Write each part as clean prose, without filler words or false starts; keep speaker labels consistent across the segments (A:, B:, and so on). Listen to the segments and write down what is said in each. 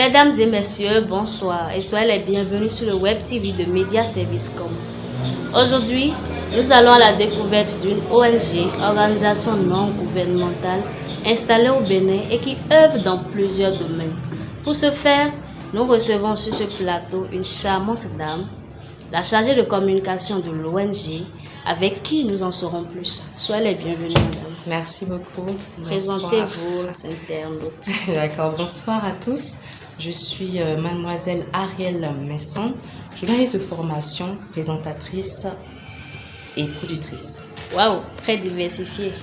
A: Mesdames et messieurs, bonsoir et soyez les bienvenus sur le Web TV de Media Service.com. Aujourd'hui, nous allons à la découverte d'une ONG, organisation non gouvernementale, installée au Bénin et qui œuvre dans plusieurs domaines. Pour ce faire, nous recevons sur ce plateau une charmante dame, la chargée de communication de l'ONG, avec qui nous en saurons plus. Soyez les bienvenus, madame.
B: Merci beaucoup.
A: Présentez-vous aux internautes.
B: D'accord, bonsoir à tous. Je suis mademoiselle Ariel Messon, journaliste de formation, présentatrice et productrice.
A: Waouh, très diversifié.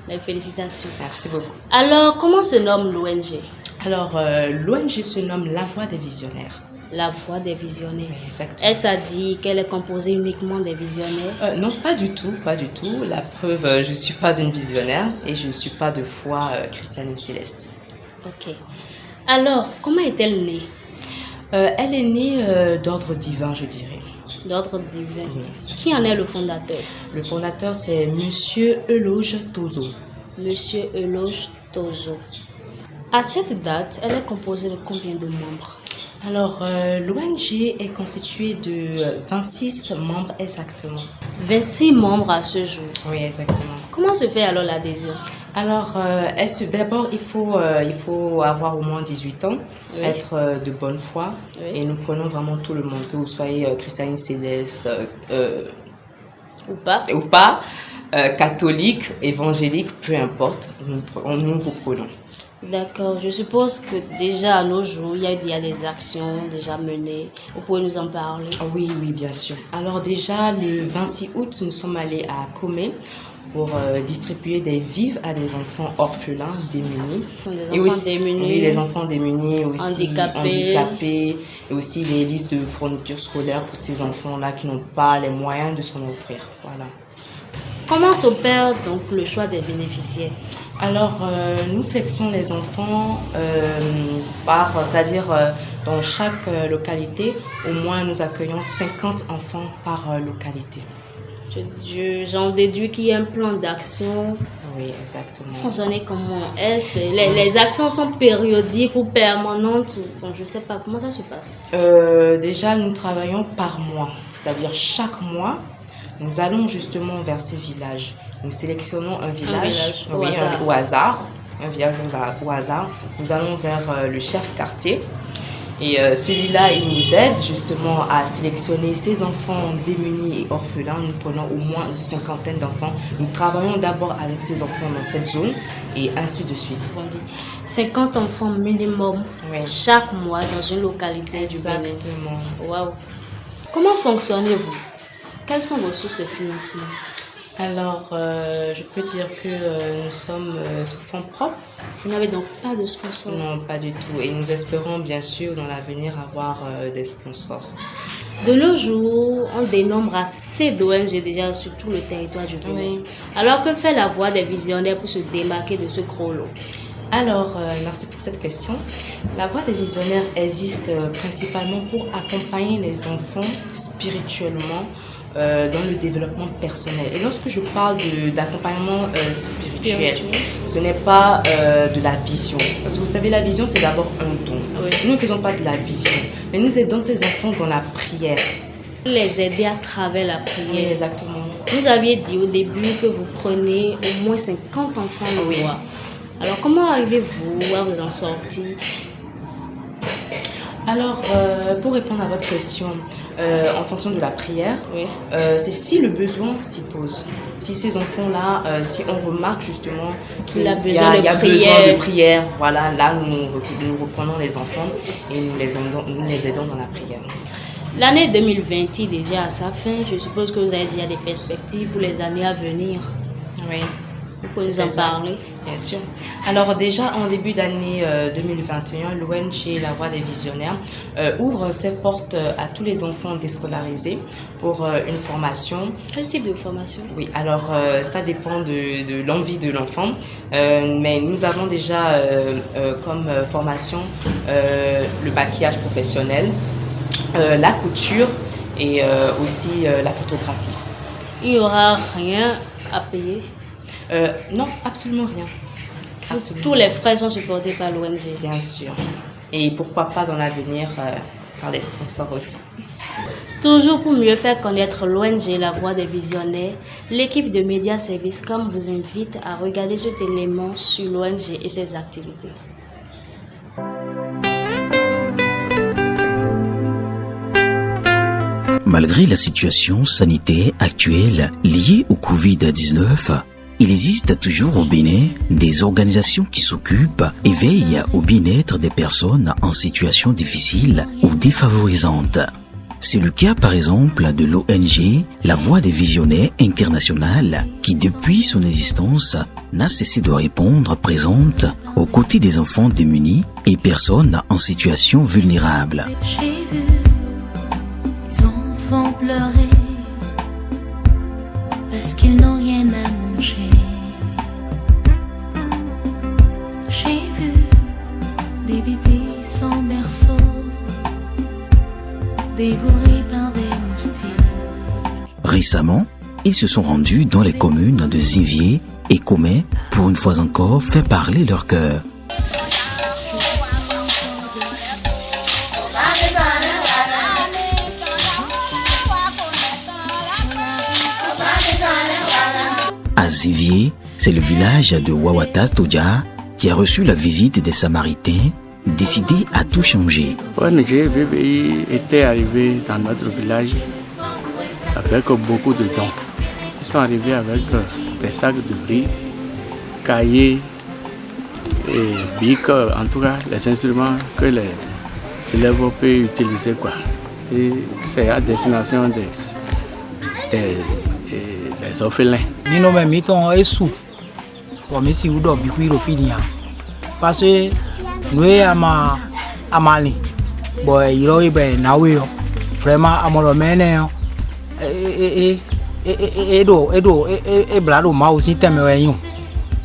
A: Les félicitations.
B: Merci beaucoup.
A: Alors, comment se nomme l'ONG?
B: Alors, l'ONG se nomme La Voix des Visionnaires.
A: La Voix des Visionnaires.
B: Oui, exactement.
A: Est-ce à dire qu'elle est composée uniquement des visionnaires?
B: Non, pas du tout, pas du tout. La preuve, je ne suis pas une visionnaire et je ne suis pas de foi chrétienne ou céleste.
A: Ok. Alors, comment est-elle née?
B: Elle est née d'ordre divin, je dirais.
A: D'ordre divin.
B: Oui,
A: Qui en est le fondateur?
B: Le fondateur, c'est Monsieur Eloge Tozo.
A: Monsieur Eloge Tozo. À cette date, elle est composée de combien de membres?
B: Alors, l'ONG est constituée de 26 membres exactement.
A: 26 membres à ce jour.
B: Oui, exactement.
A: Comment se fait alors l'adhésion?
B: Alors, d'abord, il faut avoir au moins 18 ans,
A: Oui.
B: être de bonne foi.
A: Oui.
B: Et nous prenons vraiment tout le monde, que vous soyez chrétien, céleste
A: Ou pas?
B: ou pas, catholique, évangélique, peu importe, nous vous prenons.
A: D'accord, je suppose que déjà à nos jours, il y a des actions déjà menées. Vous pouvez nous en parler?
B: Oui, oui, bien sûr. Alors déjà, le 26 août, nous sommes allés à Comé pour distribuer des vivres à des enfants orphelins démunis.
A: Des enfants démunis.
B: Oui, les enfants démunis, aussi
A: Handicapés.
B: et aussi les listes de fournitures scolaires pour ces enfants-là qui n'ont pas les moyens de s'en offrir. Voilà.
A: Comment s'opère donc le choix des bénéficiaires?
B: Alors, nous sélectionnons les enfants c'est-à-dire dans chaque localité, au moins nous accueillons 50 enfants par localité.
A: J'en déduis qu'il y a un plan d'action.
B: Oui, exactement.
A: Fonctionner comment? Les actions sont périodiques ou permanentes? Bon, je ne sais pas. Comment ça se passe?
B: Déjà, nous travaillons par mois, c'est-à-dire chaque mois, nous allons justement vers ces villages. Nous sélectionnons un village,
A: au hasard.
B: Un village au hasard. Nous allons vers le chef quartier. Et celui-là, il nous aide justement à sélectionner ces enfants démunis et orphelins. Nous prenons au moins une cinquantaine d'enfants. Nous travaillons d'abord avec ces enfants dans cette zone et ainsi de suite.
A: On dit 50 enfants minimum chaque mois dans une localité du Bénin.
B: Exactement.
A: Waouh. Comment fonctionnez-vous? Quelles sont vos sources de financement?
B: Alors, je peux dire que nous sommes sous fonds propres.
A: Vous n'avez donc pas de sponsors?
B: Non, pas du tout. Et nous espérons bien sûr dans l'avenir avoir des sponsors.
A: De nos jours, on dénombre assez d'ONG déjà sur tout le territoire du Bénin.
B: Oui.
A: Alors, que fait la Voix des Visionnaires pour se démarquer de ce gros lot?
B: Alors, merci pour cette question. La Voix des Visionnaires existe principalement pour accompagner les enfants spirituellement dans le développement personnel. Et lorsque je parle d'accompagnement spirituel, ce n'est pas de la vision. Parce que vous savez, la vision, c'est d'abord un don.
A: Oui.
B: Nous ne faisons pas de la vision, mais nous aidons ces enfants dans la prière.
A: Les aider à travers la prière.
B: Oui, exactement.
A: Vous aviez dit au début que vous prenez au moins 50 enfants le mois. Alors, comment arrivez-vous à vous en sortir?
B: Alors, pour répondre à votre question, en fonction de la prière,
A: Oui.
B: c'est si le besoin s'y pose. Si ces enfants-là, si on remarque justement qu'il y a
A: besoin
B: de prière, voilà, là nous reprenons les enfants et nous les aidons dans la prière.
A: L'année 2020 est déjà à sa fin. Je suppose que vous avez déjà des perspectives pour les années à venir.
B: Oui.
A: Vous pouvez nous en parler?
B: Bien sûr. Alors déjà en début d'année 2021, l'ONG La Voix des Visionnaires ouvre ses portes à tous les enfants déscolarisés pour une formation.
A: Quel type de formation?
B: Oui, alors ça dépend de l'envie de l'enfant, mais nous avons déjà comme formation le maquillage professionnel, la couture et aussi la photographie.
A: Il n'y aura rien à payer?
B: Non, absolument rien.
A: Tous les frais sont supportés par l'ONG.
B: Bien sûr. et pourquoi pas dans l'avenir par les sponsors aussi.
A: Toujours pour mieux faire connaître l'ONG La Voix des Visionnaires, l'équipe de Media Service.com vous invite à regarder cet élément sur l'ONG et ses activités.
C: Malgré la situation sanitaire actuelle liée au Covid-19, il existe toujours au Bénin des organisations qui s'occupent et veillent au bien-être des personnes en situation difficile ou défavorisante. C'est le cas par exemple de l'ONG La Voix des Visionnaires Internationale qui depuis son existence n'a cessé de répondre présente aux côtés des enfants démunis et personnes en situation vulnérable.
D: J'ai vu les enfants pleurer parce qu'ils n'ont rien à manger. J'ai vu des bébés sans berceau dévorés par des moustiques.
C: Récemment, ils se sont rendus dans les communes de Zivier et Comé pour une fois encore faire parler leur cœur. À Zivier, c'est le village de Wawata Toja qui a reçu la visite des Samaritains, décidés à tout changer.
E: ONG VVI était arrivé dans notre village avec beaucoup de dons. Ils sont arrivés avec des sacs de riz, cahiers et bics, en tout cas les instruments que les élèves peuvent utiliser. Et c'est à destination des orphelins.
F: Nino me miton esu pour me si udo bikwi ro finia parce que nous amali boy iro ibe nawe yo vraiment amoro mene yo e blado ma aussi teme weyin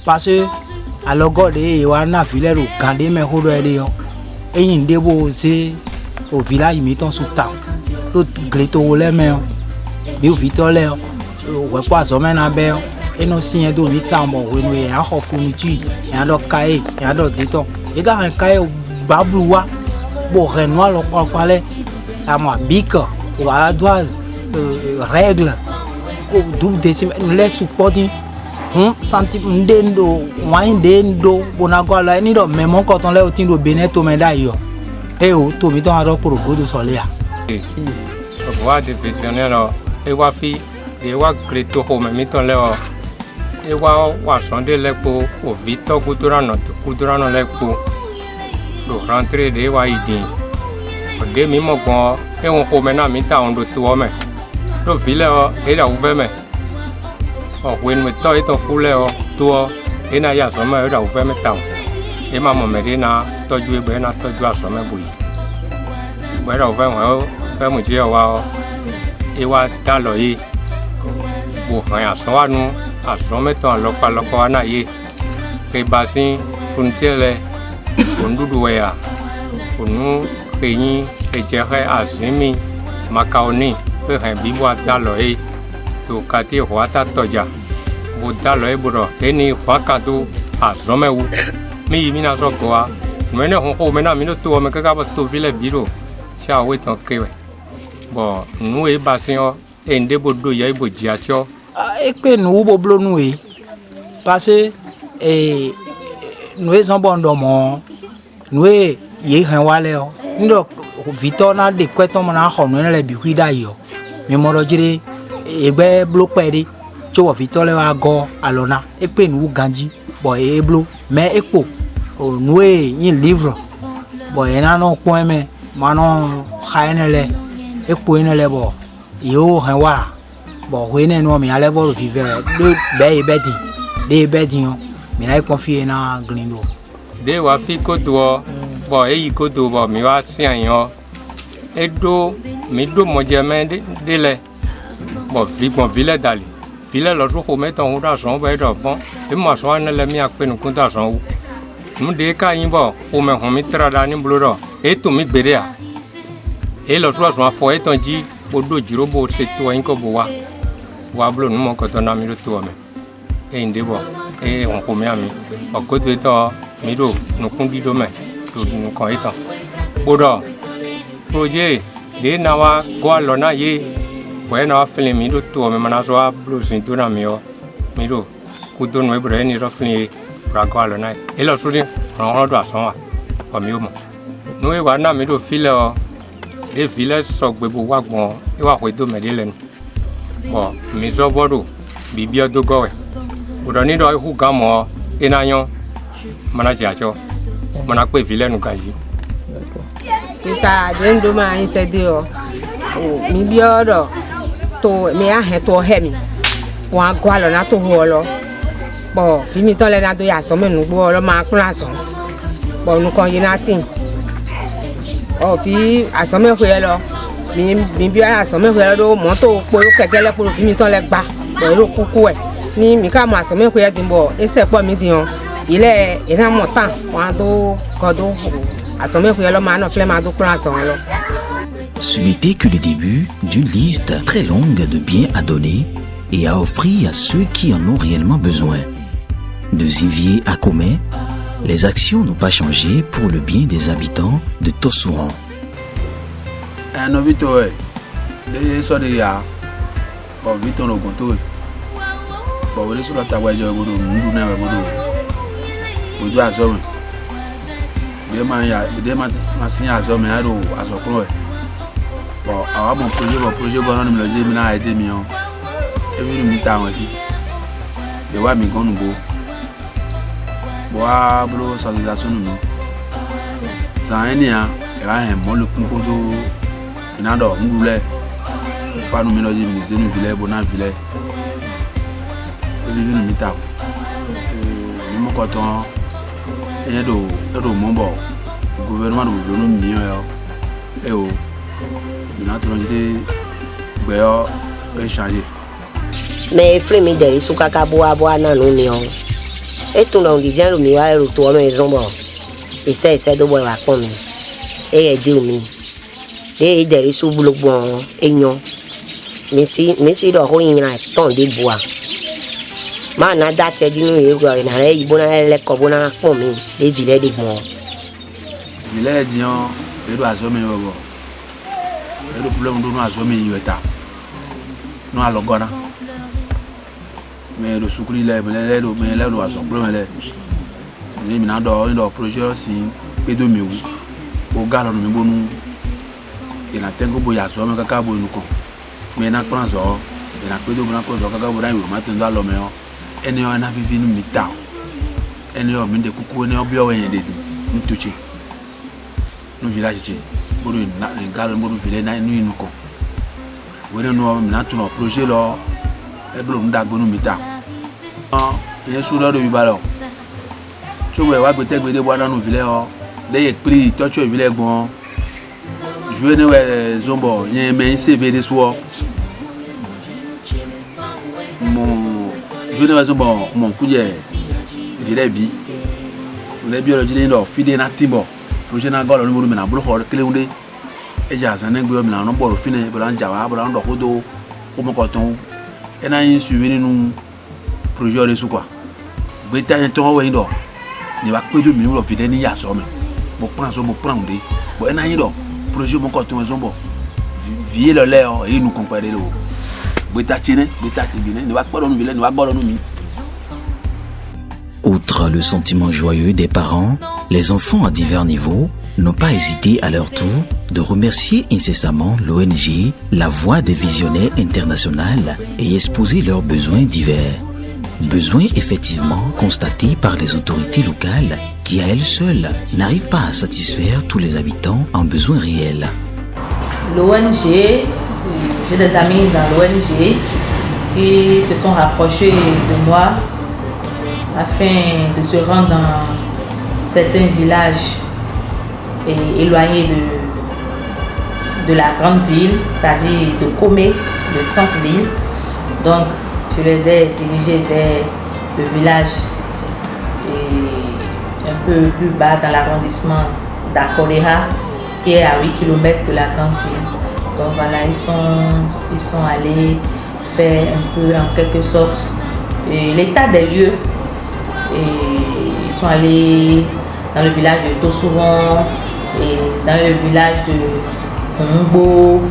F: parce que alogo de wa na village ro gande me hodo ele yo eyin debo se au village miton suta to gleto le me bi o vitole ouais quoi ça mène à belle et nos signes de mi-temps où nous est à fourniture et à d'autres cahiers et à d'autres détons les gars un cahier babloua bon renoir le parler à moi bic ou à la doise règle double décimètre les supporting centime d'endo moyen d'endo bonagola ni do même quand on l'a au tindo beneto médaille et au to mi-temps à pour le go de soleil
G: voix des visionnaires et wafi et wa kleto ho me miton le o e wa sonde le po o vito kudurano le po do rentrée de wa idin o de mi mo gon e won ho me na mi ta on do to o me do vile o e da uve me o wen me to e to kule o to o e na ya so me e da uve me ta e ma mo me de na toju e be na toju aso me bui be da uve mo fe mo je wa o e wa ta lo yi rien à nous à son mettant local anaye que basin frontière pour nous douer pour nous pays et gérer azimi macaroni pour un bibois dans l'oeil tout quartier Wawata Toja pour dans l'oeil pour tenir facado à son meou mi mina sokoa nous on mena mino tout mais que capable tout ville biro ça ouais ton que bon nous et basin et ndebo do ya ibo jiacho
F: et que nous boblo nous parce que nous sommes bons dans mon nous y est un walé nous vito na de quoi ton na ho nous les bikui d'ailleurs mais mon rojire et ben bloqué tu vois vito le wa go alona et que nous ganji bon et blo mais éco nous y livre bon et na non point mais manon khainele et point le bon yo un wa bon oui non mais allez voir vivre de bedi mais là confier na grindo
G: de wa fi kodo bon e kodo bon mi wa sian yo e do mi do mo je men de le bon ville dali ville lo ro me ton da son be do bon e mo so na le mi ape nu kun da son mu de ka yin bon o me hon mi tra da ni bloro e to mi gbere a e lo so fo e ton ji odo jiro bo se to yin ko bo wa blo nu mo ko to na mi ro to me e ndebo e on ko mi ami o ko to mi do nu kun di do me do nu kan itan Bodo, projet, de nawa goa lona ye, ouais nawa film mi do to me manazo blues in to na mio, mi do, kudo no ebre ni ro film ra goa lona. E lo suri, on do ason wa, o mi o mo. No e wa na mi do file de village so gbe bo wa gbon, e wa ko do me de lenu. Bo mi zo bodo, bibi do gowe. Bodo ni do hu gamo, e na yon, manaje ajo, mana pe village nu gaji.
H: Kita dendo ma insedio mi bioro to me a he to he mi wa gwa lo na to ho lo bo fi mi to le na do ya so me nu gbo lo ma kun aso bo nu kon yin atin o fi aso me ho ye lo mi bi aso me ho ye lo do mo to po kekele po fi mi to le gba bo ro kuku e ni mi ka mo aso me ho ye din bo ese po mi din o ile ina mo tan wa do ko do
C: Ce n'était que le début d'une liste très longue de biens à donner et à offrir à ceux qui en ont réellement besoin. De Zivier à Comé, les actions n'ont pas changé pour le bien des habitants de Tossouran.
I: Dia masih aso me ado aso kro e bo awa mon projet gono mi lo je mi na aide mi o e bi mi ta won si e wa mi gonu go bo a bro salutation mi zania e ra he mo lu kun ko do ina do ngule pa no mi lo je mi zenu vile bo na vile e bi mi ta ni mo ko ton et do mombo gouvernement do no mi yo e o na tro jide gbe yo e changer
J: mais fremi deri suka ka bo na no mi o e tun na ndi jan mi wa ero to me zombo e se do boy wa pon mi e de mi e deri su bulogbon enyo mi si do ho yin na ton de boa ma na date di nu e gwa na re ibo na le ko bona pon mi de vile de mo
I: vile di on e do azo mi bobo e do problem do no azo mi yeta no alogona me do sukuri le me do azo problem le ni mi na do projet si pe do mi wu o ga lo mi bonu e na tengo bo ya zo mi kaka bo nu ko me na plan zo e na pe do na ko zo kaka bo ran wi ma tin do lo me o eni o na vivi nu mi ta eni o mi de kuku eni o bi o yen de nu tuchi nu village chi bodo na ngalo bodo village na nu inu ko we no mi na tu no projet lo e blo nda gbonu mi ta yen su do bi ba lo so we wa gbe te gbe de bo na nu village o de ye pri touch village gbon jouer ne we zombo yen me CV de so je ne vais pas mon coup de virebi le biologie ni do fide na timbo projet na golo ni mo na bulu ho kele unde e ja zan ngbe mi na no boro fine bo lan jawa bo lan do ko do ko mo ko ton e na yin suivi nínú projet re su kwa gbe ta yin ton we do ni wa pe do mi ro fide ni ya so mi bo pran unde bo e na yin do projet mo ko ton zo bo vie le le o e nu kon pere lo.
C: Outre le sentiment joyeux des parents, les enfants à divers niveaux n'ont pas hésité à leur tour de remercier incessamment l'ONG La Voix des Visionnaires Internationales et exposer leurs besoins divers. Besoins effectivement constatés par les autorités locales qui à elles seules n'arrivent pas à satisfaire tous les habitants en besoins réels.
K: L'ONG, j'ai des amis dans l'ONG qui se sont rapprochés de moi afin de se rendre dans certains villages éloignés de la grande ville, c'est-à-dire de Comé, le centre-ville. Donc, je les ai dirigés vers le village un peu plus bas dans l'arrondissement d'Akoleha, qui est à 8 km de la grande ville. Donc voilà, ils sont allés faire un peu en quelque sorte l'état des lieux. Et ils sont allés dans le village de Tossouran et dans le village de Mungbo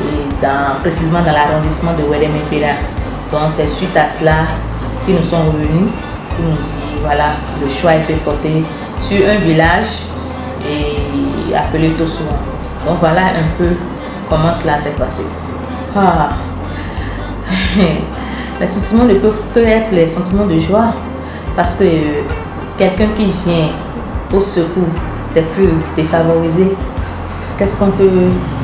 K: et précisément dans l'arrondissement de Wedemepela. Donc c'est suite à cela qu'ils nous sont revenus pour nous dire voilà, le choix a été porté sur un village et appelé Tossoura. Donc voilà un peu comment cela s'est passé. Les sentiments ne peuvent que être les sentiments de joie parce que quelqu'un qui vient au secours des plus défavorisés, qu'est-ce qu'on peut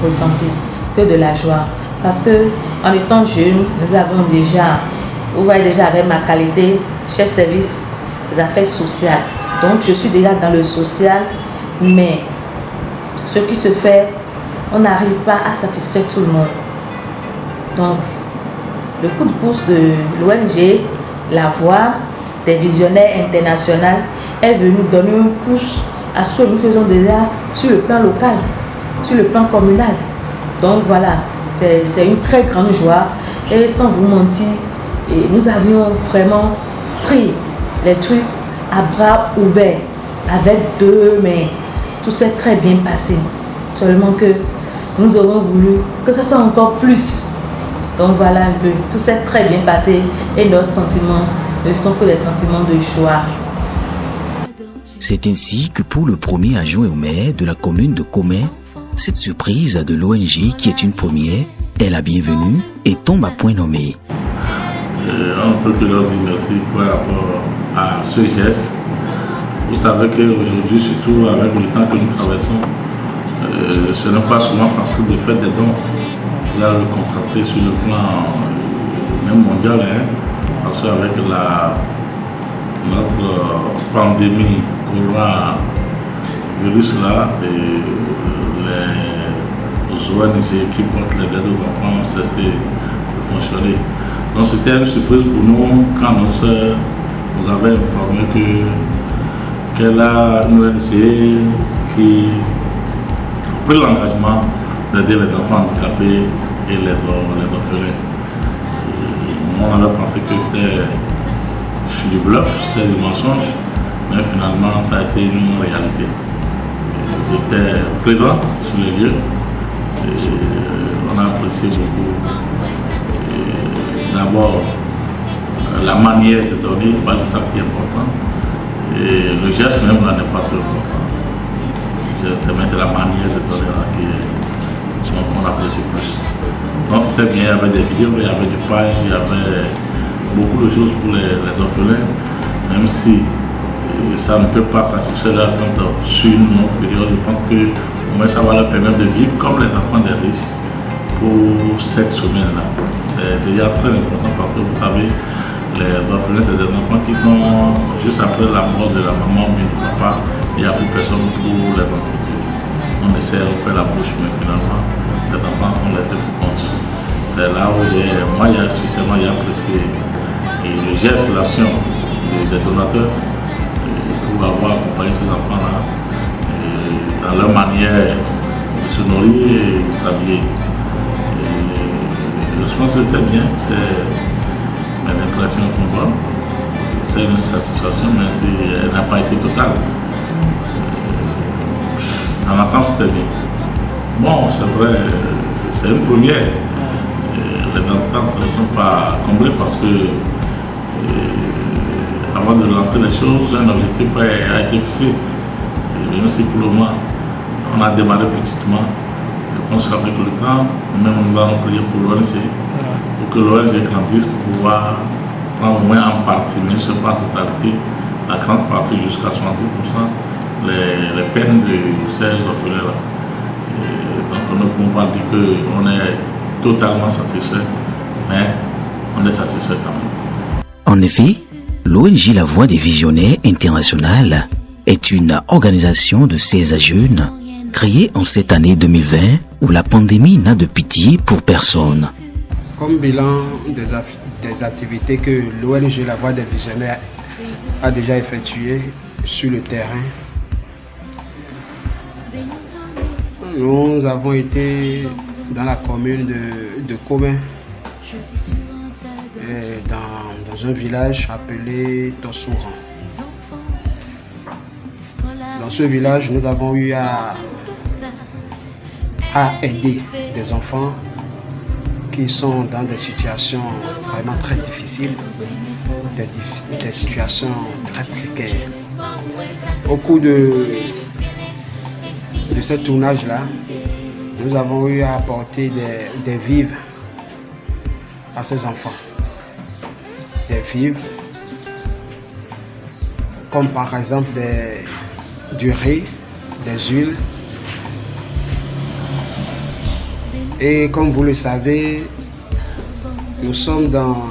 K: ressentir? Que de la joie. Parce que en étant jeune, nous avons déjà, vous voyez déjà avec ma qualité, chef service des affaires sociales. Donc je suis déjà dans le social, mais ce qui se fait, on n'arrive pas à satisfaire tout le monde. Donc le coup de pouce de l'ONG, la voix des visionnaires internationaux est venu donner un pouce à ce que nous faisons déjà sur le plan local, sur le plan communal. Donc voilà, c'est une très grande joie et sans vous mentir, nous avions vraiment pris les trucs à bras ouverts, avec 2 mains. Tout s'est très bien passé, seulement que nous aurons voulu que ça soit encore plus. Donc voilà un peu, tout s'est très bien passé et nos sentiments ne sont que des sentiments de joie.
C: C'est ainsi que pour le premier adjoint au maire de la commune de Comé, cette surprise de l'ONG qui est une première est la bienvenue et tombe à point nommé.
L: On ne peut que leur dire merci par rapport à ce geste. Vous savez qu'aujourd'hui, surtout avec le temps que nous traversons, ce n'est pas seulement facile de faire des dons. Vous allez le constater sur le plan même mondial, parce qu'avec notre pandémie coronavirus là, les ONG qui portent les aides aux enfants ont cessé de fonctionner. Donc c'était une surprise pour nous quand notre soeur nous avait informé qu'elle a une ONG qui a pris l'engagement d'aider les enfants handicapés et les orphelins. On avait pensé que c'était du bluff, c'était du mensonge, mais finalement ça a été une réalité. J'étais présent sur les lieux et on a apprécié beaucoup. D'abord, la manière de donner, c'est ça qui est important. Et le geste même là n'est pas trop important. C'est la manière de donner là qu'on apprécie plus. Donc c'était bien, il y avait des vivres, il y avait du pain, il y avait beaucoup de choses pour les orphelins, même si ça ne peut pas satisfaire leur attente sur une longue période. Je pense que au moins ça va leur permettre de vivre comme les enfants des riches pour cette semaine-là. C'est déjà très important parce que vous savez, les orphelins, c'est des enfants qui sont juste après la mort de la maman ou du papa, il n'y a plus personne pour les entretenir. On essaie de faire la bouche, mais finalement, les enfants sont laissés pour compte. C'est là où moi, spécialement, j'ai apprécié le geste, l'action des donateurs pour avoir accompagné ces enfants-là dans leur manière de se nourrir et de s'habiller. Je pense que c'était bien, mes impressions sont bonnes. C'est une satisfaction, mais elle n'a pas été totale. Dans l'ensemble, c'était bien. Bon, c'est vrai, c'est une première. Les ententes ne sont pas comblées parce que avant de lancer les choses, un objectif a été fixé. Et même si pour le moment, on a démarré petitement, je pense qu'avec le temps, même nous allons prier pour l'ONG, pour que l'ONG grandisse, pour pouvoir prendre au moins en partie, mais ce n'est pas en totalité, la grande partie jusqu'à 70%, les peines de ces orphelins-là. Donc on ne peut pas dire qu'on est totalement satisfait, mais on est satisfait quand même.
C: En effet, l'ONG La Voix des Visionnaires Internationales est une organisation de 16 jeunes créée en cette année 2020 où la pandémie n'a de pitié pour personne.
M: Comme bilan des activités que l'ONG La Voix des Visionnaires a déjà effectuées sur le terrain, nous avons été dans la commune de Comé, dans un village appelé Tossoura. Dans ce village, nous avons eu à à aider des enfants qui sont dans des situations vraiment très difficiles, des situations très précaires. Au cours de ce tournage-là, nous avons eu à apporter des vivres à ces enfants. Des vivres, comme par exemple du riz, des huiles. Et comme vous le savez, nous sommes dans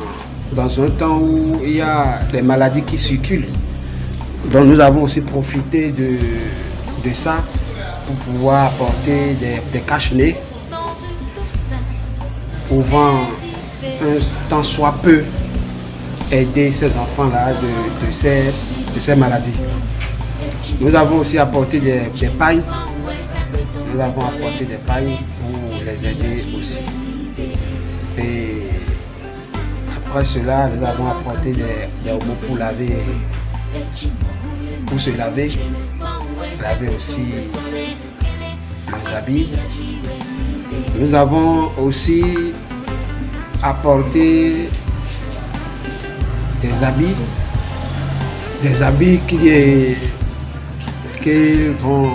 M: un temps où il y a des maladies qui circulent. Donc nous avons aussi profité de ça pour pouvoir apporter des cache-nez pouvant un tant soit peu aider ces enfants-là de ces maladies. Nous avons aussi apporté des pailles. Nous avons apporté des pailles pour les aider aussi. Et après cela, nous avons apporté des omo pour laver, pour se laver aussi les habits. Nous avons aussi apporté des habits qu'ils vont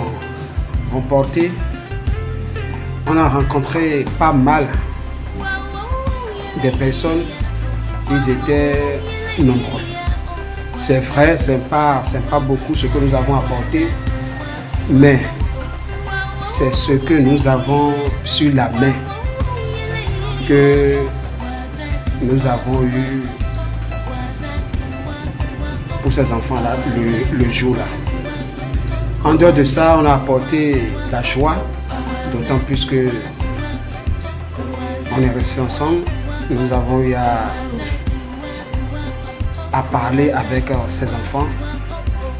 M: porter. On a rencontré pas mal de personnes, ils étaient nombreux. C'est vrai, c'est pas beaucoup ce que nous avons apporté, mais c'est ce que nous avons sur la main que nous avons eu pour ces enfants-là le jour-là. En dehors de ça, on a apporté la joie, d'autant plus que on est restés ensemble. Nous avons eu à parler avec ces enfants,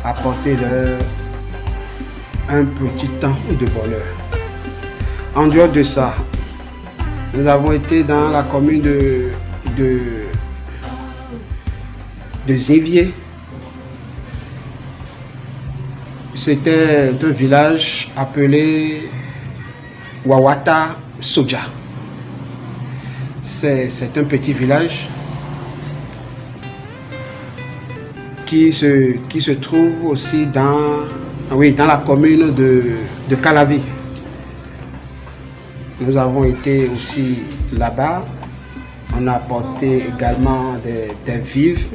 M: apporter leur un petit temps de bonheur. En dehors de ça, nous avons été dans la commune de Zinvier. C'était un village appelé Wawata Soja. C'est un petit village qui se trouve aussi dans la commune de Calavi. Nous avons été aussi là-bas. On a apporté également des vivres,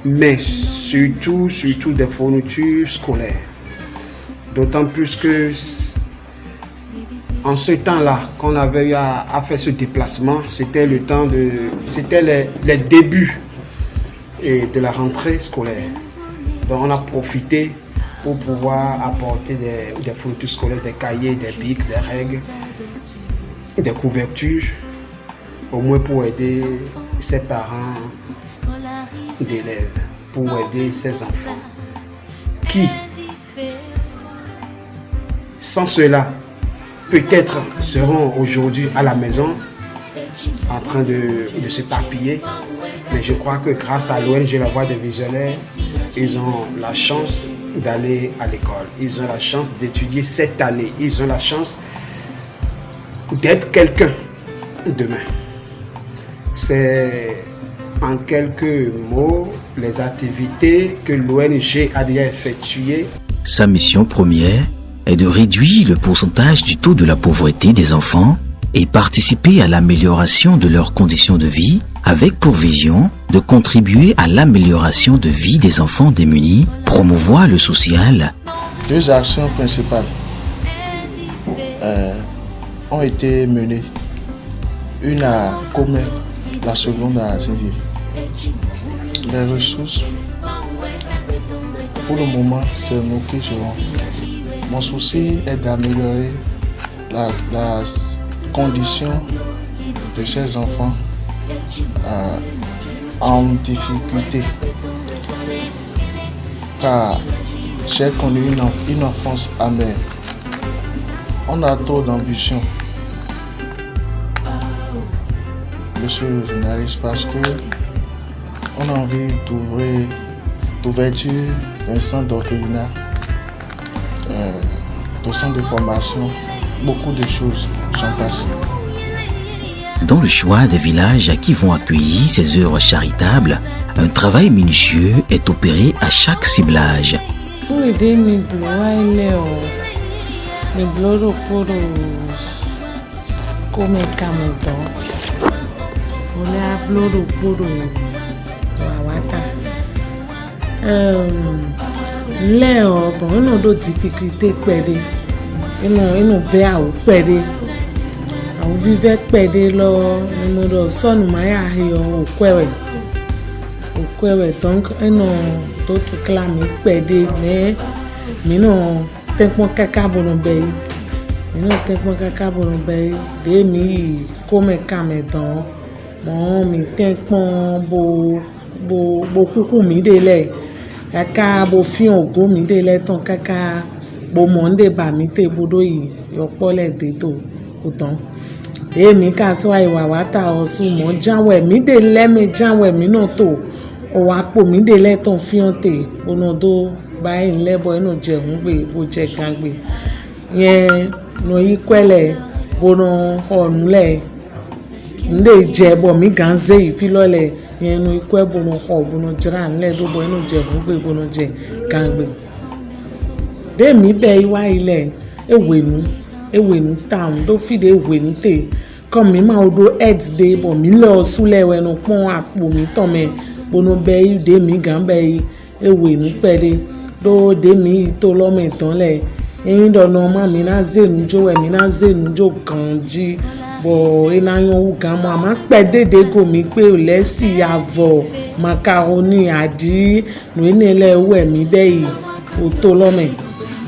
M: mais surtout des fournitures scolaires. D'autant plus que en ce temps-là, qu'on avait eu à faire ce déplacement, c'était les débuts de la rentrée scolaire. Donc on a profité pour pouvoir apporter des fournitures scolaires, des cahiers, des bics, des règles, des couvertures, au moins pour aider ses parents d'élèves, pour aider ses enfants qui, sans cela, peut-être seront aujourd'hui à la maison en train de s'éparpiller. Mais je crois que grâce à l'ONG La Voix des Visionnaires, ils ont la chance d'aller à l'école. Ils ont la chance d'étudier cette année. Ils ont la chance d'être quelqu'un demain. C'est en quelques mots les activités que l'ONG a déjà effectuées.
C: Sa mission première est de réduire le pourcentage du taux de la pauvreté des enfants et participer à l'amélioration de leurs conditions de vie, avec pour vision de contribuer à l'amélioration de vie des enfants démunis, promouvoir le social.
N: Deux actions principales ont été menées. Une à Comé, la seconde à Zinvier. Les ressources, pour le moment, c'est nous qui gérons. Mon souci est d'améliorer la condition de ces enfants en difficulté. Car j'ai connu une enfance amère. On a trop d'ambition, monsieur le journaliste, parce que on a envie d'ouverture d'un centre d'orphelinat, de centre de formation beaucoup de choses sont passées.
C: Dans le choix des villages qui vont accueillir ces œuvres charitables, un travail minutieux est opéré à chaque ciblage.
O: Pour aider mes blocs pour comme caméra, on a bloc pour wawata. Léo, bon, on a d'autres difficultés perdre. Ils veut à perdre. On vivait perdre là, nous son maya au quoi. Donc, on a d'autres clames perdre, mais non, tant qu'on caca bon bay. Mais non, tant qu'on caca bon bay, des mi comme caméra. Bon, mais tant qu'on beaucoup mi de lait. Kaka bo fi ogo mi de le ton kaka bo monde ba mi te bodo yi yo pole de to otan de mi ka so ai wa wata osu mo janwe mi de le me janwe mi no to o wa po mi de le ton fi on te ono do ba in le bo eno je hun gbe bo je kan gbe yen no yi kwele bono onle nde je bo mi gan ze yi fi lole yen no ikwe bono ho bono jran le do bo eno je hun gbe bono je kan gbe de mi be iwa ile ewenu town do fi de ewenu te come mi ma odo heads de bo mi lo sule we no pon apo mi ton me bono be de mi gan be ewenu pede do de mi to lo me ton le yin do no ma mi na zenu jo we mi na zenu jo kanji bo ina yon uga mo ama pede de go mi pe o le si avo macaroni adi no enele we mi be yi o to lo me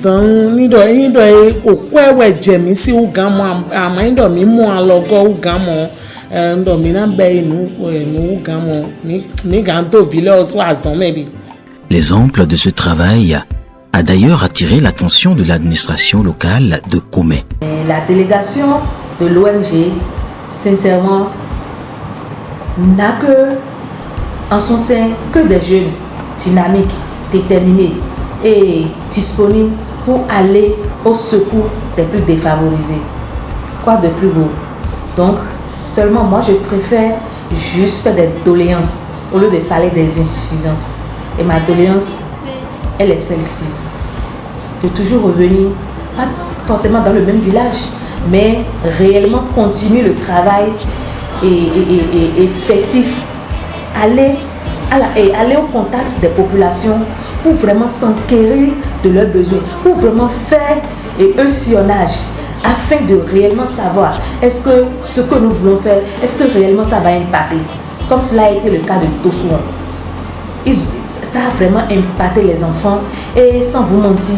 O: dan ni do yin do e ko kwewe je mi si uga mo ama yin do mi mu alogo uga mo ndo mi na be inu uga mo mi gan to vile o so azon mebi.
C: L'exemple de ce travail a d'ailleurs attiré l'attention de l'administration locale de Komé.
K: La délégation de l'ONG, sincèrement, n'a que en son sein que des jeunes dynamiques, déterminés et disponibles pour aller au secours des plus défavorisés. Quoi de plus beau? Donc, seulement moi je préfère juste faire des doléances au lieu de parler des insuffisances. Et ma doléance, elle est celle-ci. De toujours revenir, pas forcément dans le même village, mais réellement continuer le travail effectif. Aller au contact des populations pour vraiment s'enquérir de leurs besoins, pour vraiment faire un sillonnage afin de réellement savoir est-ce que ce que nous voulons faire, est-ce que réellement ça va impacter. Comme cela a été le cas de Tosuan. Ça a vraiment impacté les enfants et sans vous mentir,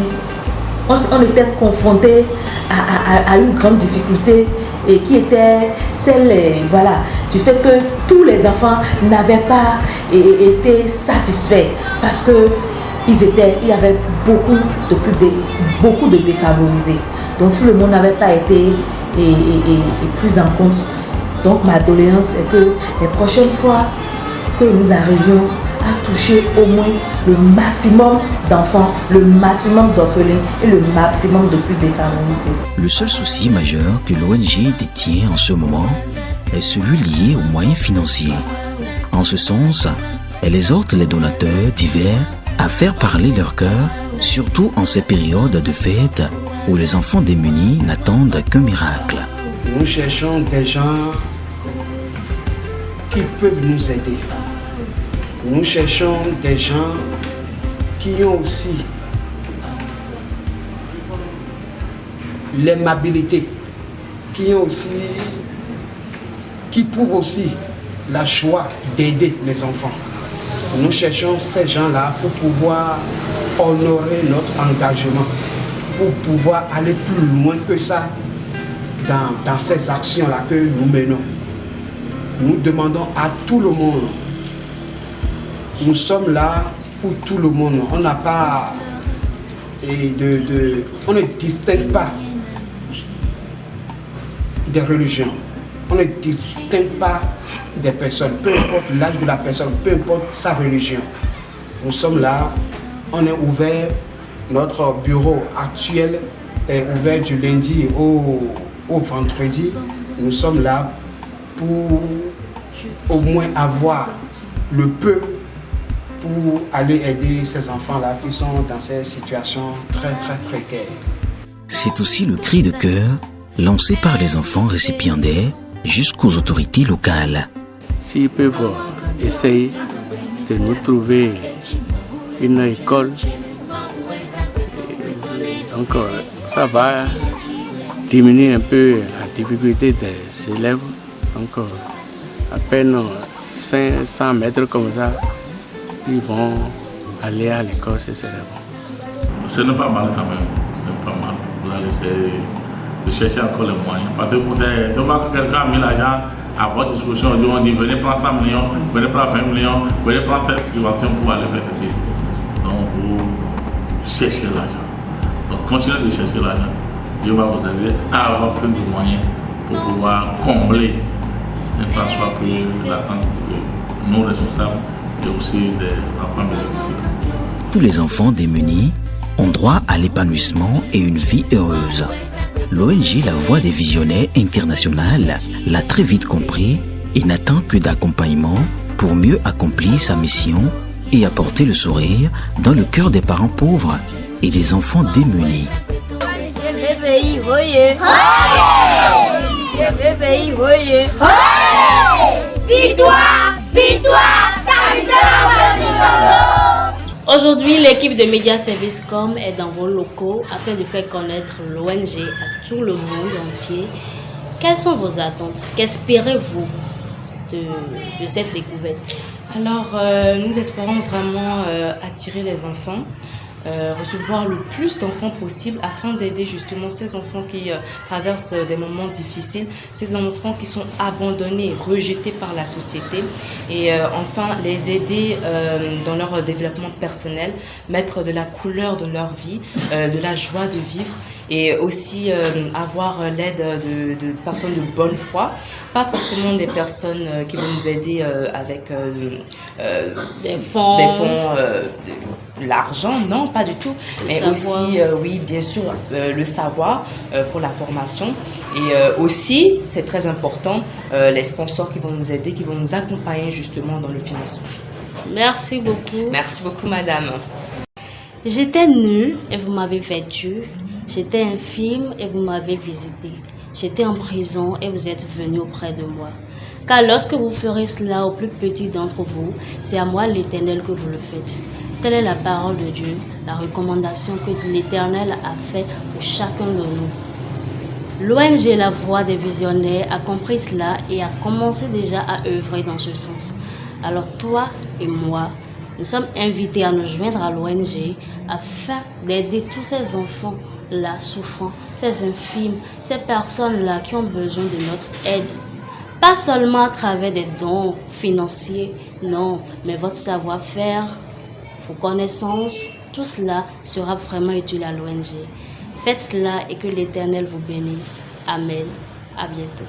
K: on était confrontés à une grande difficulté et qui était celle du fait que tous les enfants n'avaient pas été satisfaits parce que il y avait beaucoup de défavorisés. Donc tout le monde n'avait pas été pris en compte. Donc ma doléance est que les prochaines fois que nous arrivions à toucher au moins le maximum d'enfants, le maximum d'orphelins et le maximum de plus défavorisés.
C: Le seul souci majeur que l'ONG détient en ce moment est celui lié aux moyens financiers. En ce sens, elle exhorte les donateurs divers à faire parler leur cœur, surtout en ces périodes de fête où les enfants démunis n'attendent qu'un miracle.
M: Nous cherchons des gens qui peuvent nous aider. Nous cherchons des gens qui ont aussi l'aimabilité, qui prouvent aussi la joie d'aider les enfants. Nous cherchons ces gens-là pour pouvoir honorer notre engagement, pour pouvoir aller plus loin que ça dans ces actions-là que nous menons. Nous demandons à tout le monde. Nous sommes là pour tout le monde. On n'a pas on ne distingue pas des religions. On ne distingue pas des personnes. Peu importe l'âge de la personne, peu importe sa religion. Nous sommes là. On est ouvert. Notre bureau actuel est ouvert du lundi au vendredi. Nous sommes là pour au moins avoir le peu pour aller aider ces enfants-là qui sont dans ces situations très très précaires.
C: C'est aussi le cri de cœur lancé par les enfants récipiendaires jusqu'aux autorités locales.
E: S'ils peuvent essayer de nous trouver une école, donc ça va diminuer un peu la difficulté des élèves. Donc à peine 500 mètres comme ça, ils vont aller à l'école, ces élèves.
L: Ce n'est pas mal quand même, c'est pas mal. Vous allez essayer de chercher encore les moyens. Parce que c'est pas que quelqu'un a mis l'argent à votre disposition, on dit venez prendre 100 millions, venez prendre 20 millions, venez prendre cette subvention pour aller faire ceci. Donc vous cherchez l'argent. Donc continuez de chercher l'argent. Dieu va vous aider à avoir plus de moyens pour pouvoir combler un tant soit peu l'attente de nos responsables et aussi des enfants bénéficiaires.
C: Tous les enfants démunis ont droit à l'épanouissement et une vie heureuse. L'ONG La Voix des Visionnaires Internationale l'a très vite compris et n'attend que d'accompagnement pour mieux accomplir sa mission et apporter le sourire dans le cœur des parents pauvres et des enfants démunis.
A: Aujourd'hui, l'équipe de Media Service Com est dans vos locaux afin de faire connaître l'ONG à tout le monde entier. Quelles sont vos attentes? Qu'espérez-vous de cette découverte?
B: Alors, nous espérons vraiment attirer les enfants, recevoir le plus d'enfants possible afin d'aider justement ces enfants qui traversent des moments difficiles, ces enfants qui sont abandonnés, rejetés par la société et enfin les aider dans leur développement personnel, mettre de la couleur dans leur vie, de la joie de vivre et aussi avoir l'aide de personnes de bonne foi, pas forcément des personnes qui vont nous aider avec
A: des fonds,
B: l'argent, non, pas du tout, mais aussi, oui, bien sûr, le savoir pour la formation. Et aussi, c'est très important, les sponsors qui vont nous aider, qui vont nous accompagner justement dans le financement.
A: Merci beaucoup.
B: Merci beaucoup, madame.
A: J'étais nue et vous m'avez vêtue. J'étais infirme et vous m'avez visité. J'étais en prison et vous êtes venu auprès de moi. Car lorsque vous ferez cela au plus petit d'entre vous, c'est à moi l'Éternel que vous le faites. Telle est la parole de Dieu, la recommandation que l'Éternel a faite pour chacun de nous. L'ONG La Voix des Visionnaires a compris cela et a commencé déjà à œuvrer dans ce sens. Alors toi et moi, nous sommes invités à nous joindre à l'ONG afin d'aider tous ces enfants-là souffrants, ces infirmes, ces personnes-là qui ont besoin de notre aide. Pas seulement à travers des dons financiers, non, mais votre savoir-faire, vos connaissances, tout cela sera vraiment utile à l'ONG. Faites cela et que l'Éternel vous bénisse. Amen. À bientôt.